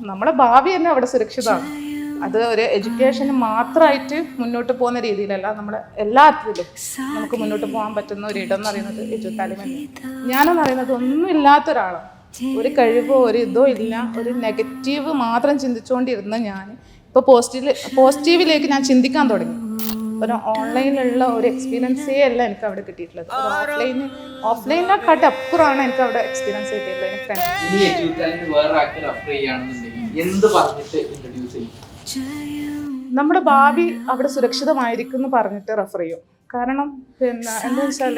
നമ്മുടെ ഭാവി തന്നെ അവിടെ സുരക്ഷിതമാണ്. അത് ഒരു എഡ്യൂക്കേഷന് മാത്രമായിട്ട് മുന്നോട്ട് പോകുന്ന രീതിയിലല്ല, നമ്മൾ എല്ലാ അർത്ഥത്തിലും നമുക്ക് മുന്നോട്ട് പോകാൻ പറ്റുന്ന ഒരു ഇടം എന്ന് പറയുന്നത് എജുത്താലിം തന്നെ. ഞാനെന്ന് പറയുന്നത് ഒന്നും ഇല്ലാത്ത ഒരാളാണ്, ഒരു കഴിവോ ഒരു ഇതോ ഇല്ല, ഒരു നെഗറ്റീവ് മാത്രം ചിന്തിച്ചുകൊണ്ടിരുന്ന ഞാൻ ഇപ്പോൾ പോസിറ്റീവിലേക്ക് ഞാൻ ചിന്തിക്കാൻ തുടങ്ങി. ഒരു ഓൺലൈനിലുള്ള ഒരു എക്സ്പീരിയൻസേ അല്ല എനിക്ക് അവിടെ കിട്ടിയിട്ടുള്ളത്. ഒരു ഓഫ്ലൈനിനെക്കാട്ടി അപ്പുറമാണ് എനിക്ക് അവിടെ എക്സ്പീരിയൻസ് കിട്ടിയിട്ടുള്ളത്. നമ്മുടെ ഭാവി അവിടെ സുരക്ഷിതമായിരിക്കും എന്ന് പറഞ്ഞിട്ട് റെഫർ ചെയ്യും. കാരണം പിന്നെ എന്താ വെച്ചാൽ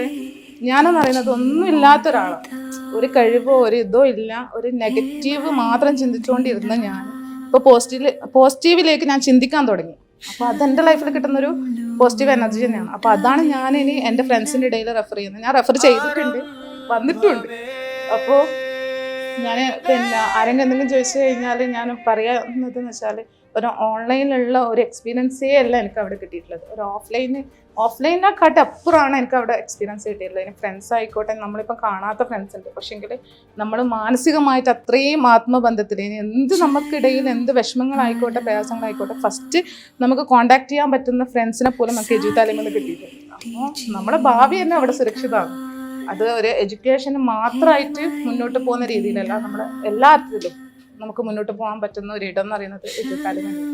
ഞാനെന്ന് പറയുന്നത് ഒന്നും ഇല്ലാത്ത ഒരാളാണ്, ഒരു കഴിവോ ഒരു ഇതോ ഇല്ല, ഒരു നെഗറ്റീവ് മാത്രം ചിന്തിച്ചുകൊണ്ടിരുന്ന ഞാൻ ഇപ്പോൾ പോസിറ്റീവിലേക്ക് ഞാൻ ചിന്തിക്കാൻ തുടങ്ങി. അപ്പോൾ അതെൻ്റെ ലൈഫിൽ കിട്ടുന്നൊരു പോസിറ്റീവ് എനർജി തന്നെയാണ്. അപ്പോൾ അതാണ് ഞാൻ ഇനി എൻ്റെ ഫ്രണ്ട്സിൻ്റെ ഇടയിൽ റെഫർ ചെയ്യുന്നത്. ഞാൻ റെഫർ ചെയ്തിട്ടുണ്ട്, വന്നിട്ടുണ്ട്. അപ്പോൾ ഞാൻ പിന്നെ ആരെങ്കിലും എന്തെങ്കിലും ചോദിച്ചു കഴിഞ്ഞാൽ ഞാൻ പറയുന്നതെന്ന് വെച്ചാൽ ഒരു ഓൺലൈനിലുള്ള ഒരു എക്സ്പീരിയൻസേ അല്ല എനിക്ക് അവിടെ കിട്ടിയിട്ടുള്ളത്. ഒരു ഓഫ്ലൈനിനെക്കാട്ടി അപ്പുറമാണ് എനിക്ക് അവിടെ എക്സ്പീരിയൻസ് കിട്ടിയിട്ടുള്ളത്. ഇനി ഫ്രണ്ട്സ് ആയിക്കോട്ടെ, നമ്മളിപ്പം കാണാത്ത ഫ്രണ്ട്സ് ഉണ്ട്, പക്ഷേങ്കിൽ നമ്മൾ മാനസികമായിട്ട് അത്രയും ആത്മബന്ധത്തിൽ ഇനി എന്ത് നമുക്കിടയിൽ എന്ത് വിഷമങ്ങളായിക്കോട്ടെ പ്രയാസങ്ങളായിക്കോട്ടെ ഫസ്റ്റ് നമുക്ക് കോൺടാക്ട് ചെയ്യാൻ പറ്റുന്ന ഫ്രണ്ട്സിനെ പോലും നമുക്ക് എജുത്താലിമിൽ നിന്ന് കിട്ടിയിട്ടുണ്ട്. അപ്പോൾ നമ്മുടെ ഭാവി തന്നെ അവിടെ സുരക്ഷിതമാണ്. അത് ഒരു എഡ്യൂക്കേഷന് മാത്രമായിട്ട് മുന്നോട്ട് പോകുന്ന രീതിയിലല്ല, നമ്മൾ എല്ലാ അർത്ഥത്തിലും നമുക്ക് മുന്നോട്ട് പോകാൻ പറ്റുന്ന ഒരു ഇടം എന്ന് പറയുന്നത് എജുത്താലിം തന്നെ.